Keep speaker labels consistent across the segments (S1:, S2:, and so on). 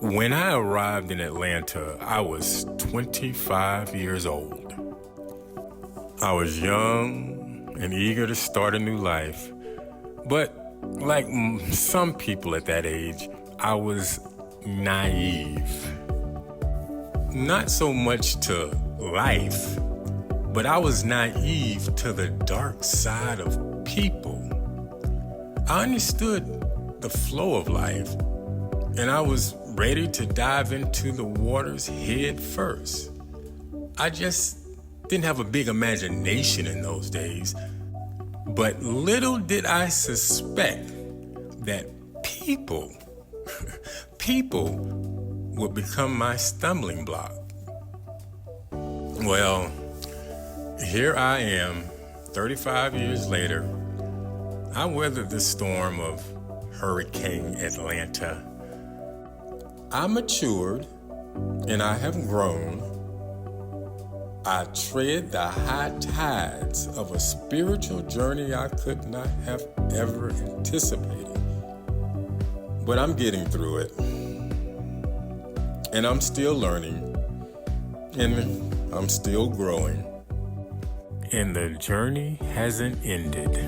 S1: When I arrived in Atlanta, I was 25 years old. I was young and eager to start a new life, but like some people at that age, I was naive. Not so much to life, but I was naive to the dark side of people. I understood the flow of life, and I was ready to dive into the waters head first. I just didn't have a big imagination in those days, but little did I suspect that people would become my stumbling block. Well, here I am, 35 years later. I weathered the storm of Hurricane Atlanta. I matured and I have grown. I tread the high tides of a spiritual journey I could not have ever anticipated. But I'm getting through it. And I'm still learning. And I'm still growing. And the journey hasn't ended.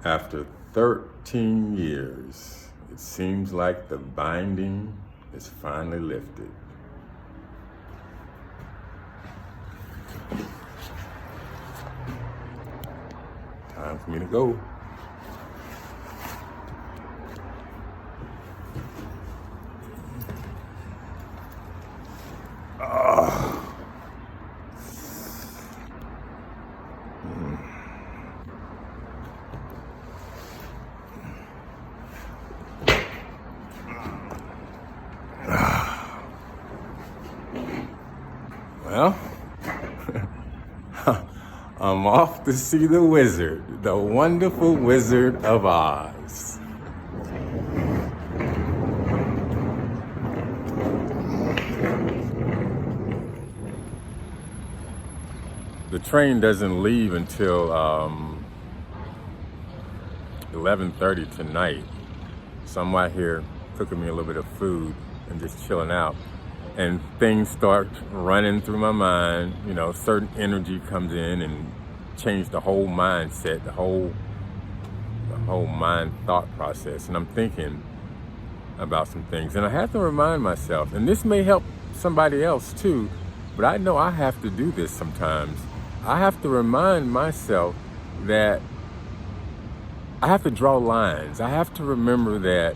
S1: After 13 years, it seems like the binding is finally lifted. Time for me to go. Well, I'm off to see the wizard, the wonderful Wizard of Oz. The train doesn't leave until 11:30 tonight. So I'm out here cooking me a little bit of food and just chilling out. And things start running through my mind, certain energy comes in and change the whole mindset, the whole mind thought process. And I'm thinking about some things. And I have to remind myself, and this may help somebody else too, but I know I have to do this sometimes. I have to remind myself that I have to draw lines. I have to remember that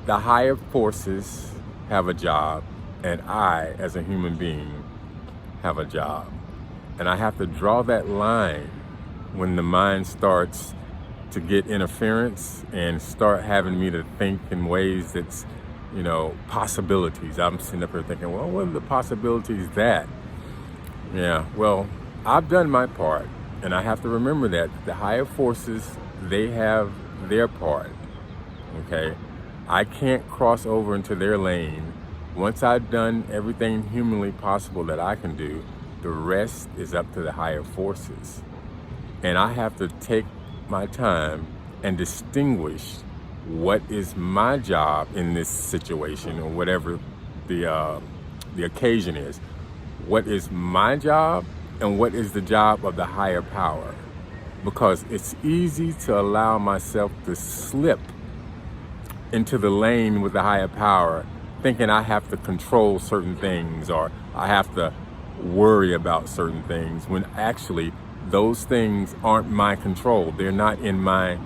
S1: the higher forces have a job, and I, as a human being, have a job. And I have to draw that line when the mind starts to get interference and start having me to think in ways that's, possibilities. I'm sitting up here thinking, well, what are the possibilities that? Yeah, well, I've done my part, and I have to remember that the higher forces, they have their part, okay? I can't cross over into their lane. Once I've done everything humanly possible that I can do, the rest is up to the higher forces. And I have to take my time and distinguish what is my job in this situation, or whatever the occasion is. What is my job and what is the job of the higher power? Because it's easy to allow myself to slip into the lane with the higher power, thinking I have to control certain things or I have to worry about certain things, when actually those things aren't my control. They're not in my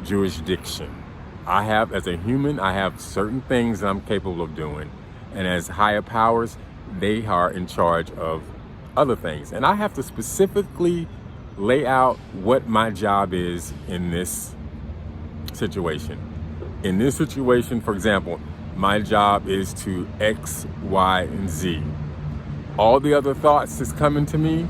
S1: jurisdiction. I have, as a human, I have certain things that I'm capable of doing. And as higher powers, they are in charge of other things. And I have to specifically lay out what my job is in this situation. In this situation, for example, my job is to X, Y, and Z. All the other thoughts that's coming to me,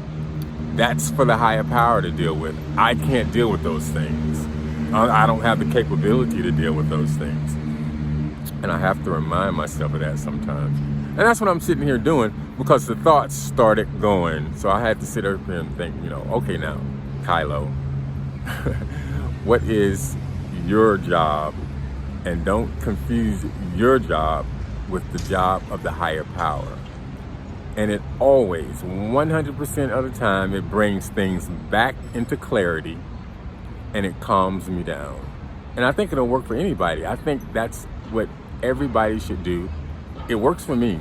S1: that's for the higher power to deal with. I can't deal with those things. I don't have the capability to deal with those things. And I have to remind myself of that sometimes. And that's what I'm sitting here doing, because the thoughts started going. So I had to sit up there and think, okay now, Kylo, what is your job? And don't confuse your job with the job of the higher power. And it always, 100% of the time, it brings things back into clarity and it calms me down. And I think it'll work for anybody. I think that's what everybody should do. It works for me.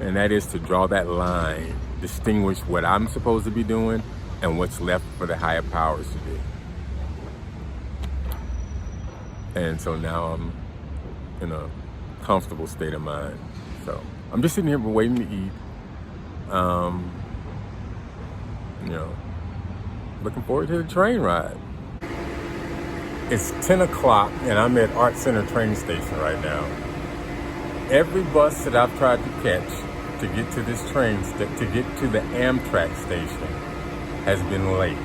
S1: And that is to draw that line, distinguish what I'm supposed to be doing and what's left for the higher powers to do. And so now I'm in a comfortable state of mind. So I'm just sitting here waiting to eat. Looking forward to the train ride. It's 10 o'clock and I'm at Art Center train station right now. Every bus that I've tried to catch to get to this train, to get to the Amtrak station, has been late.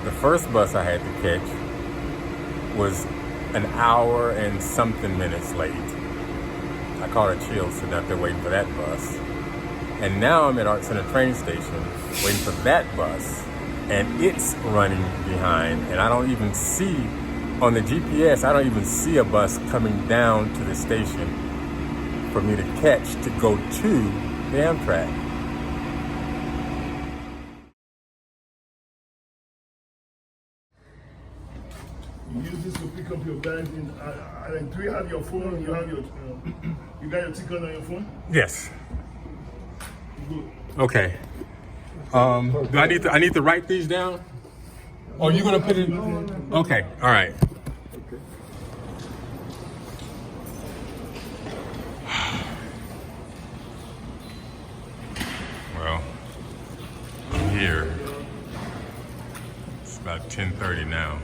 S1: The first bus I had to catch was an hour and something minutes late. I caught a chill sitting out there waiting for that bus. And now I'm at Art Center train station waiting for that bus, and it's running behind. And I don't even see, on the GPS, I don't even see a bus coming down to the station for me to catch to go to the Amtrak.
S2: You use this to pick up your bags. Do you have your phone? You have your, you got your ticket on your phone?
S1: Yes.
S2: Good.
S1: Okay. Do I need to write these down? Or are you gonna put it? Okay. All right. Well, I'm here. It's about 10:30 now.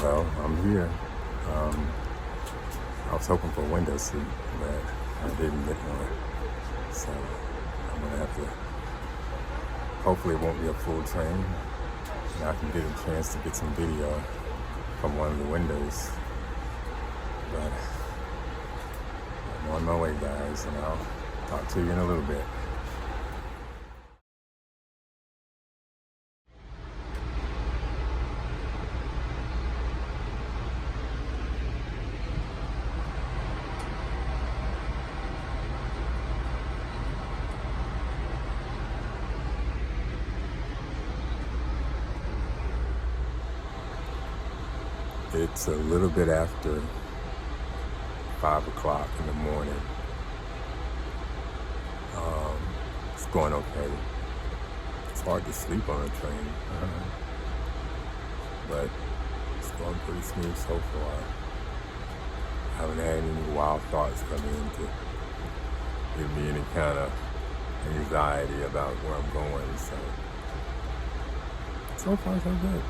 S1: Well, I'm here. I was hoping for a window seat, but I didn't get one. So I'm gonna have to, hopefully it won't be a full train, and I can get a chance to get some video from one of the windows. But I'm on my way, guys, and I'll talk to you in a little bit. It's a little bit after 5 o'clock in the morning. It's going okay. It's hard to sleep on a train, but it's going pretty smooth so far. I haven't had any wild thoughts come in to give me any kind of anxiety about where I'm going, so far so good.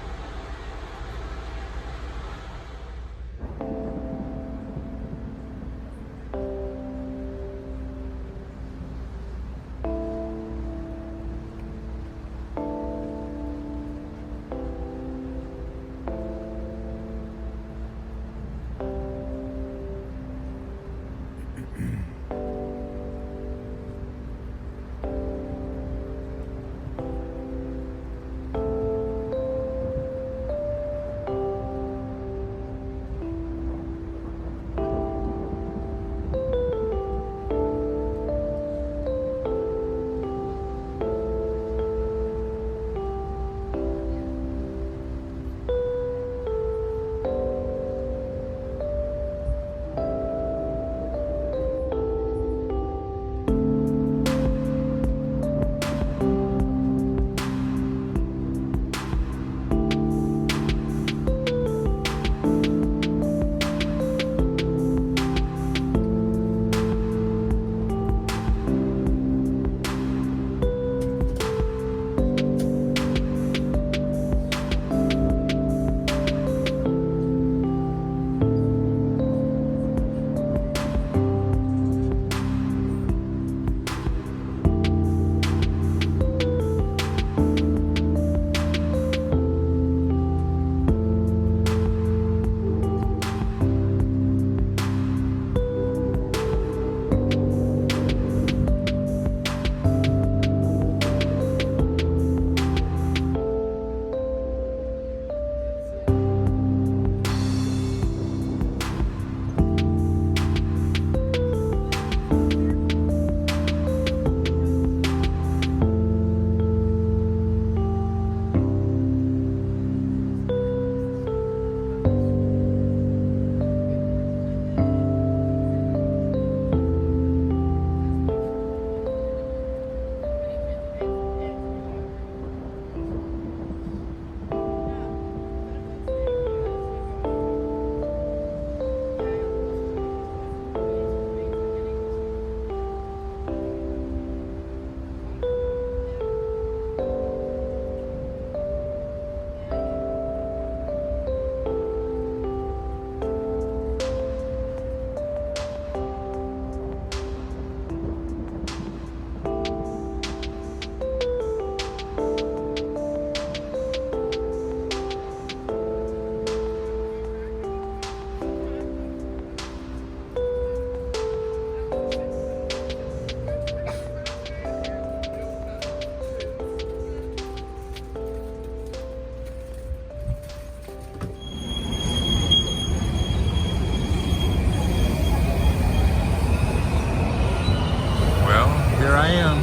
S1: Here I am,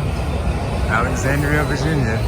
S1: Alexandria, Virginia.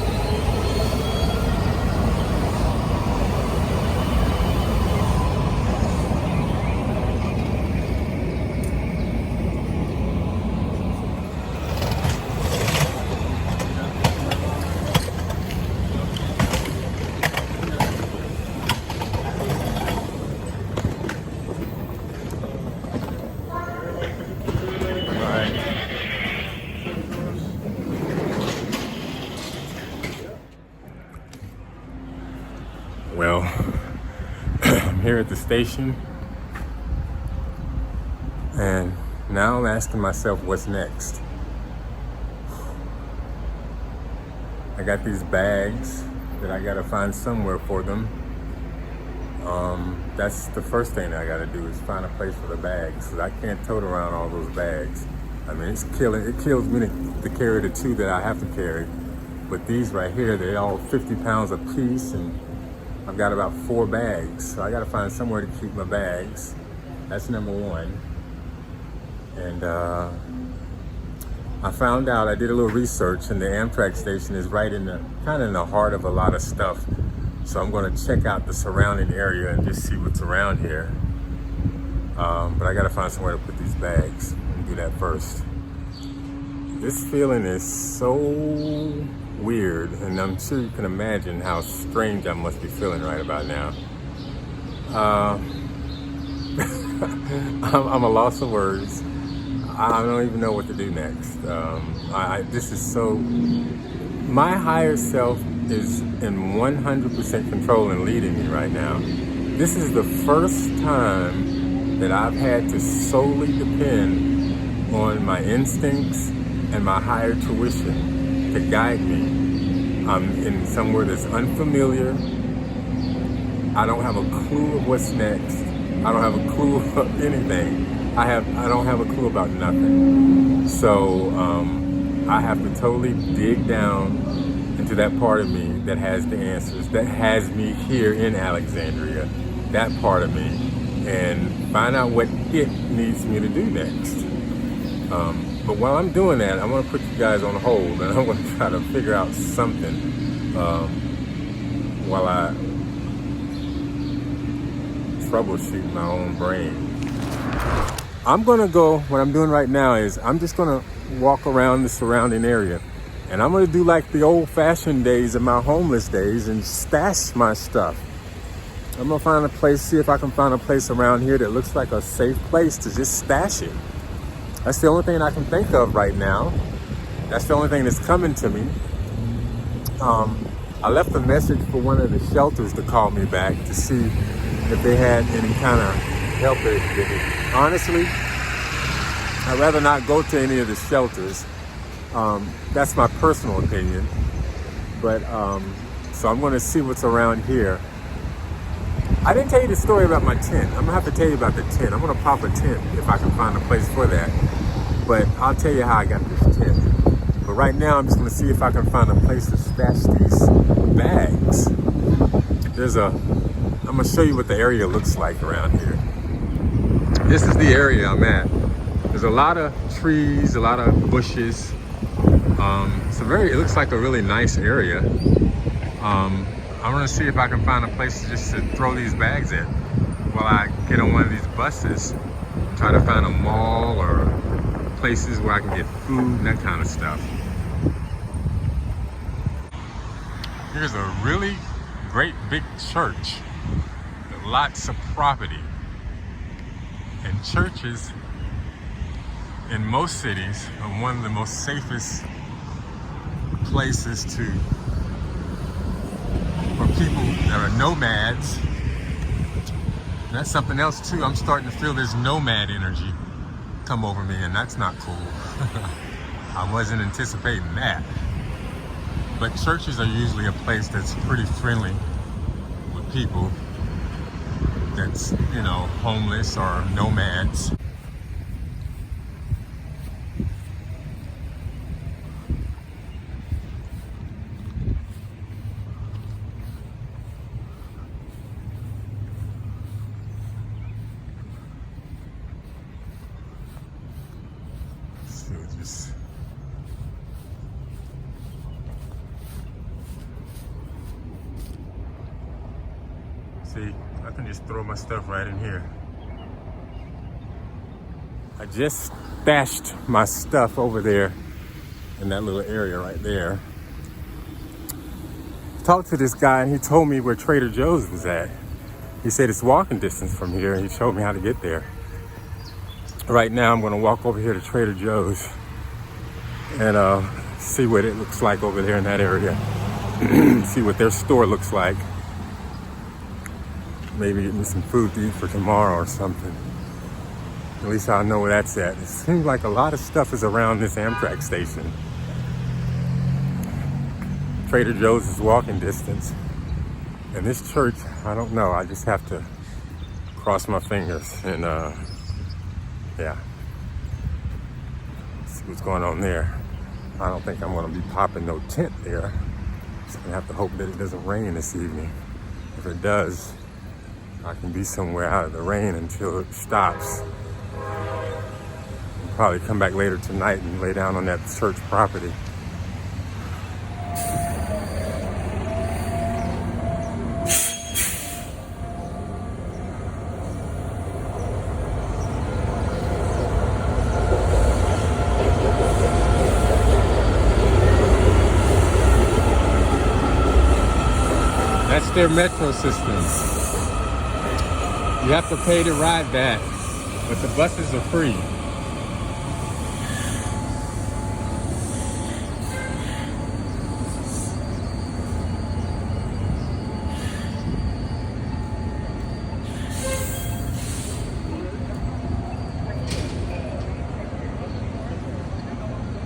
S1: Well, I'm here at the station, and now I'm asking myself what's next. I got these bags that I gotta find somewhere for them. That's the first thing that I gotta do is find a place for the bags, because I can't tote around all those bags. I mean, it kills me to carry the two that I have to carry. But these right here, they're all 50 pounds a piece, and I've got about 4 bags, so I gotta find somewhere to keep my bags. That's number one. And I found out, I did a little research, and the Amtrak station is right in the, kind of in the heart of a lot of stuff. So I'm gonna check out the surrounding area and just see what's around here. But I gotta find somewhere to put these bags and do that first. This feeling is so weird, and I'm sure you can imagine how strange I must be feeling right about now. I'm a loss of words. I don't even know what to do next. This is so... My higher self is in 100% control and leading me right now. This is the first time that I've had to solely depend on my instincts and my higher tuition to guide me. I'm in somewhere that's unfamiliar. I don't have a clue of what's next. I don't have a clue of anything. I don't have a clue about nothing. So I have to totally dig down into that part of me that has the answers, that has me here in Alexandria, that part of me, and find out what it needs me to do next. But while I'm doing that, I'm going to put you guys on hold, and I'm going to try to figure out something while I troubleshoot my own brain. I'm going to go, what I'm doing right now is I'm just going to walk around the surrounding area, and I'm going to do like the old-fashioned days of my homeless days and stash my stuff. I'm going to find a place, see if I can find a place around here that looks like a safe place to just stash it. That's the only thing I can think of right now. That's the only thing that's coming to me. I left a message for one of the shelters to call me back to see if they had any kind of help they could give me. Honestly, I'd rather not go to any of the shelters. That's my personal opinion. But, so I'm going to see what's around here. I didn't tell you the story about my tent. I'm gonna have to tell you about the tent. I'm gonna pop a tent if I can find a place for that. But I'll tell you how I got this tent. But right now, I'm just gonna see if I can find a place to stash these bags. I'm gonna show you what the area looks like around here. This is the area I'm at. There's a lot of trees, a lot of bushes. It looks like a really nice area. I'm gonna see if I can find a place just to throw these bags in while I get on one of these buses, try to find a mall or places where I can get food and that kind of stuff. Here's a really great big church with lots of property. And churches in most cities are one of the most safest places for people that are nomads. And that's something else too. I'm starting to feel this nomad energy come over me, and that's not cool. I wasn't anticipating that. But churches are usually a place that's pretty friendly with people that's, homeless or nomads. See, I can just throw my stuff right in here. I just stashed my stuff over there in that little area right there. I talked to this guy and he told me where Trader Joe's was at. He said it's walking distance from here, and he showed me how to get there. Right now I'm gonna walk over here to Trader Joe's and see what it looks like over there in that area. See what their store looks like. Maybe get me some food to eat for tomorrow or something. At least I'll know where that's at. It seems like a lot of stuff is around this Amtrak station. Trader Joe's is walking distance. And this church, I don't know. I just have to cross my fingers and yeah. See what's going on there. I don't think I'm gonna be popping no tent there. Just gonna have to hope that it doesn't rain this evening. If it does, I can be somewhere out of the rain until it stops. I'll probably come back later tonight and lay down on that church property. their metro system. You have to pay to ride that, but the buses are free.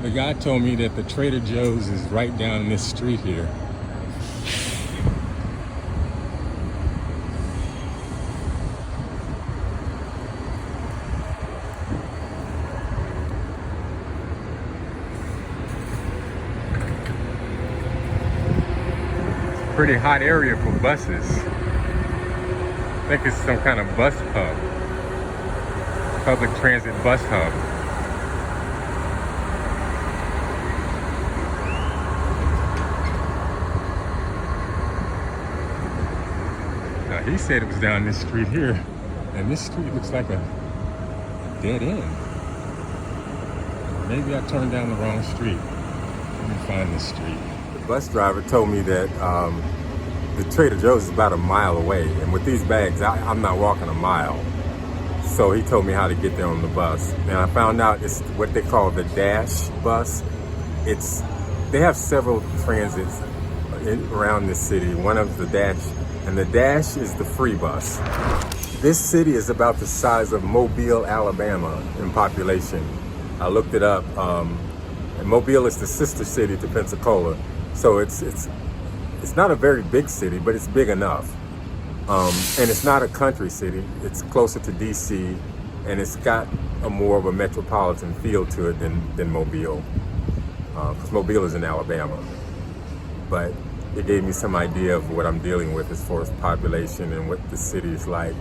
S1: The guy told me that the Trader Joe's is right down this street here. Pretty hot area for buses. I think it's some kind of bus hub. Public transit bus hub. Now he said it was down this street here. And this street looks like a dead end. Maybe I turned down the wrong street. Let me find this street. Bus driver told me that the Trader Joe's is about a mile away, and with these bags, I'm not walking a mile. So he told me how to get there on the bus, and I found out it's what they call the Dash bus. They have several transits around this city. One of the Dash, and the Dash is the free bus. This city is about the size of Mobile, Alabama in population. I looked it up, and Mobile is the sister city to Pensacola. So it's not a very big city, but it's big enough. And it's not a country city. It's closer to DC, and it's got more of a metropolitan feel to it than Mobile. Because Mobile is in Alabama. But it gave me some idea of what I'm dealing with as far as population and what the city is like.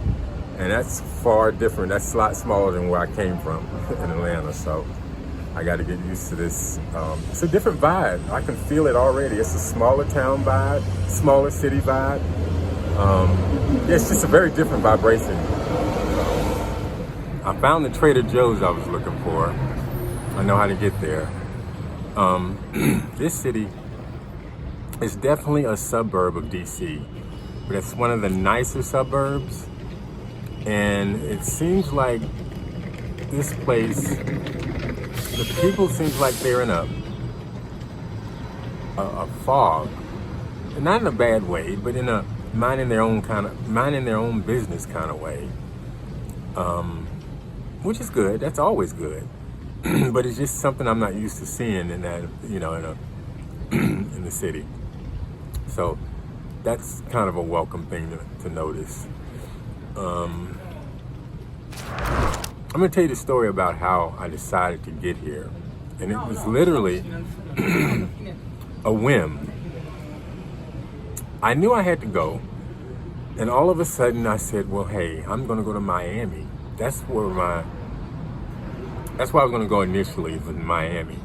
S1: And that's far different. That's a lot smaller than where I came from in Atlanta. So I got to get used to this. It's a different vibe. I can feel it already. It's a smaller town vibe, smaller city vibe. It's just a very different vibration. I found the Trader Joe's I was looking for. I know how to get there. This city is definitely a suburb of DC, but it's one of the nicer suburbs. And it seems like this place, the people seems like they're in a fog, and not in a bad way, but in a minding their own business kind of way, which is good. That's always good, but it's just something I'm not used to seeing in that, in the city. So that's kind of a welcome thing to notice. I'm gonna tell you the story about how I decided to get here. And it was literally a whim. I knew I had to go. And all of a sudden I said, well, hey, I'm gonna go to Miami. That's why I was gonna go initially, was Miami.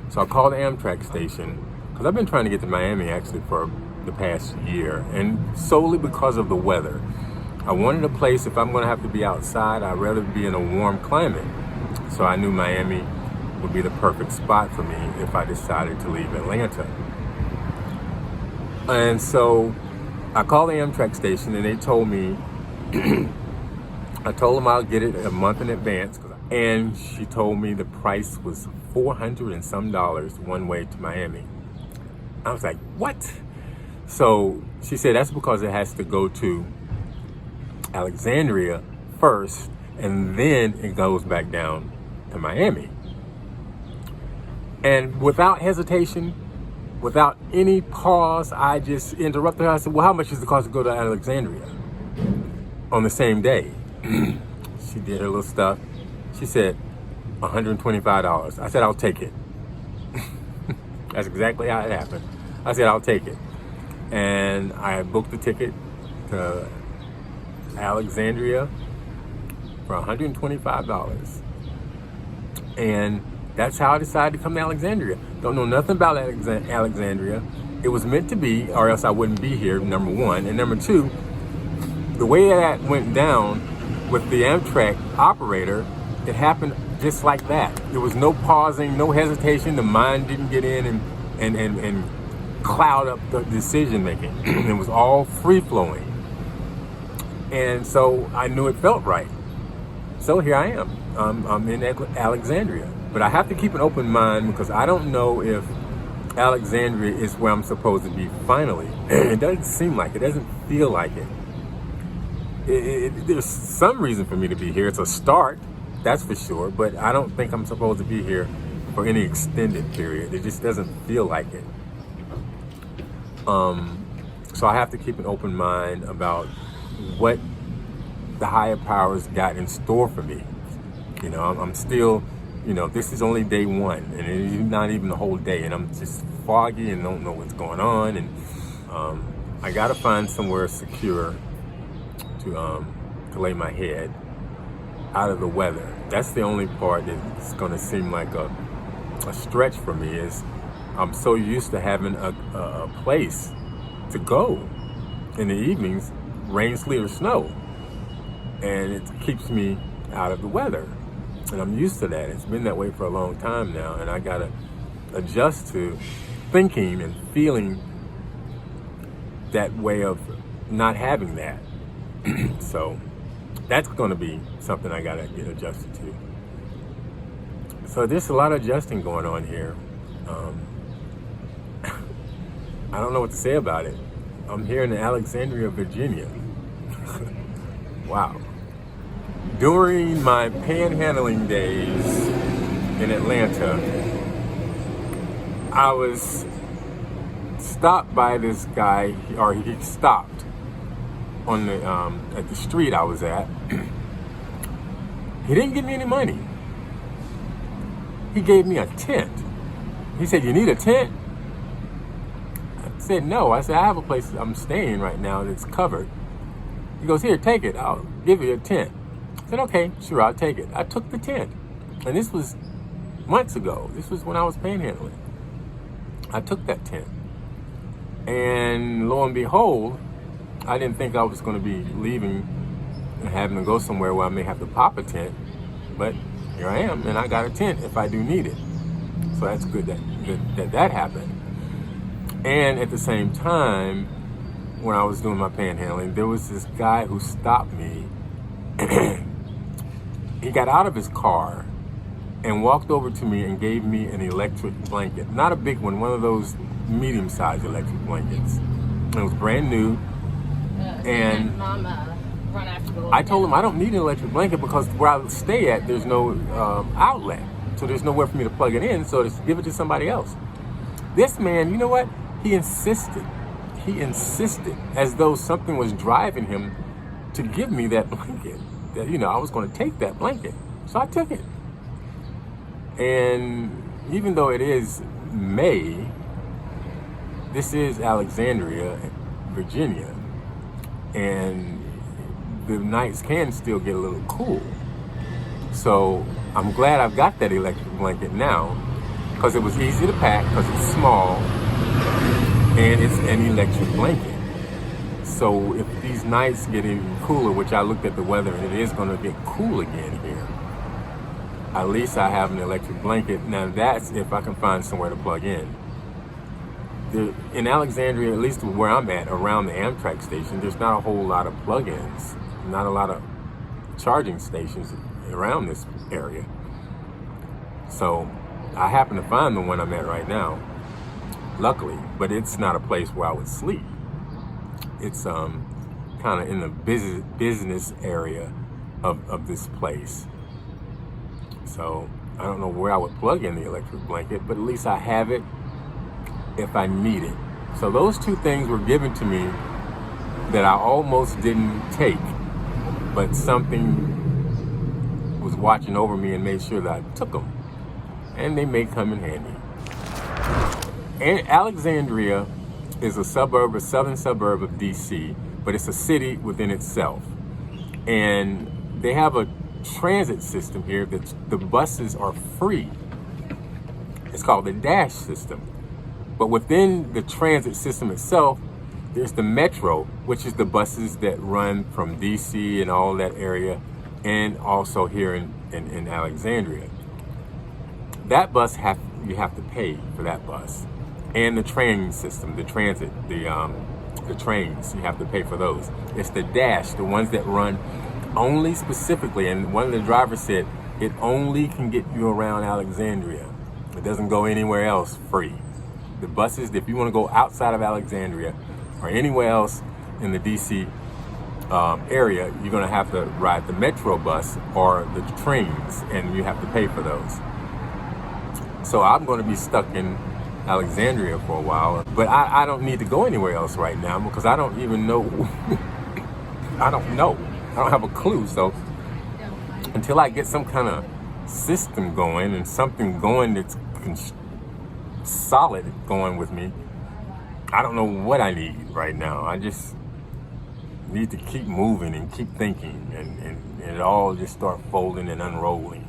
S1: So I called the Amtrak station, because I've been trying to get to Miami actually for the past year, and solely because of the weather. I wanted a place, if I'm gonna have to be outside, I'd rather be in a warm climate. So I knew Miami would be the perfect spot for me if I decided to leave Atlanta. And so I called the Amtrak station, and they told me, I told them I'll get it a month in advance, and she told me the price was $400 and some one way to Miami. I was like, what? So she said that's because it has to go to Alexandria first, and then it goes back down to Miami. And without hesitation, without any pause, I just interrupted her. I said, well, how much does it cost to go to Alexandria on the same day? She did her little stuff. She said, $125. I said, I'll take it. That's exactly how it happened. I said, I'll take it. And I booked the ticket to Alexandria for $125. And that's how I decided to come to Alexandria. Don't know nothing about Alexandria. It was meant to be, or else I wouldn't be here, number one. And number two, the way that went down with the Amtrak operator, it happened just like that. There was no pausing, no hesitation. The mind didn't get in and cloud up the decision making. It was all free flowing. And so I knew it felt right. So here I am. I'm in Alexandria. But I have to keep an open mind because I don't know if Alexandria is where I'm supposed to be finally. It doesn't seem like it. It doesn't feel like it. There's some reason for me to be here. It's a start, that's for sure. But I don't think I'm supposed to be here for any extended period. It just doesn't feel like it. So I have to keep an open mind about what the higher powers got in store for me. You know, I'm still, you know, this is only day one, and it's not even the whole day, and I'm just foggy and don't know what's going on, and I gotta find somewhere secure to lay my head out of the weather. That's the only part that's gonna seem like a stretch for me. Is I'm so used to having a place to go in the evenings, rain, sleet, or snow, and it keeps me out of the weather. And I'm used to that. It's been that way for a long time now, and I gotta adjust to thinking and feeling that way of not having that. So that's gonna be something I gotta get adjusted to. So there's a lot of adjusting going on here. I don't know what to say about it. I'm here in Alexandria, Virginia. Wow. During my panhandling days in Atlanta, I was stopped by this guy, or he stopped on the at the street I was at. He didn't give me any money. He gave me a tent. He said, "You need a tent?" I said, "No." I said, "I have a place I'm staying right now that's covered." He goes, "Here, take it. I'll give you a tent." I said, "Okay, sure, I'll take it." I took the tent. And this was months ago. This was when I was panhandling. I took that tent. And lo and behold, I didn't think I was going to be leaving and having to go somewhere where I may have to pop a tent. But here I am, and I got a tent if I do need it. So that's good that happened. And at the same time, when I was doing my panhandling, there was this guy who stopped me. He got out of his car and walked over to me and gave me an electric blanket. Not a big one of those medium-sized electric blankets. It was brand new. And I told him I don't need an electric blanket because where I stay at, there's no outlet. So there's nowhere for me to plug it in, so just give it to somebody else. This man, you know what? He insisted as though something was driving him to give me that blanket. That, you know, I was going to take that blanket. So I took it. And even though it is May, this is Alexandria, Virginia, and the nights can still get a little cool. So I'm glad I've got that electric blanket now, because it was easy to pack, because it's small, and it's an electric blanket. So if these nights get even cooler, which I looked at the weather and it is going to get cool again here, at least I have an electric blanket. Now that's if I can find somewhere to plug in. In Alexandria, at least where I'm at, around the Amtrak station, there's not a whole lot of plug-ins, not a lot of charging stations around this area. So I happen to find the one I'm at right now, luckily, but it's not a place where I would sleep. It's kind of in the business area of this place. So I don't know where I would plug in the electric blanket, but at least I have it if I need it. So those two things were given to me that I almost didn't take, but something was watching over me and made sure that I took them. And they may come in handy. And Alexandria is a southern suburb of DC, but it's a city within itself. And they have a transit system here that the buses are free. It's called the Dash system. But within the transit system itself, there's the Metro, which is the buses that run from DC and all that area, and also here in Alexandria. That bus, you have to pay for that bus. and the train system, the transit, the trains, you have to pay for those. It's the dash, the ones that run only specifically, and one of the drivers said it only can get you around Alexandria. It doesn't go anywhere else free. The buses, if you want to go outside of Alexandria or anywhere else in the DC area, you're going to have to ride the metro bus or the trains, and you have to pay for those. So I'm going to be stuck in Alexandria for a while, but I don't need to go anywhere else right now because I don't even know. I don't have a clue. So until I get some kind of system going and something going that's solid going with me, I don't know what I need right now. I just need to keep moving and keep thinking, and it all just start folding and unrolling.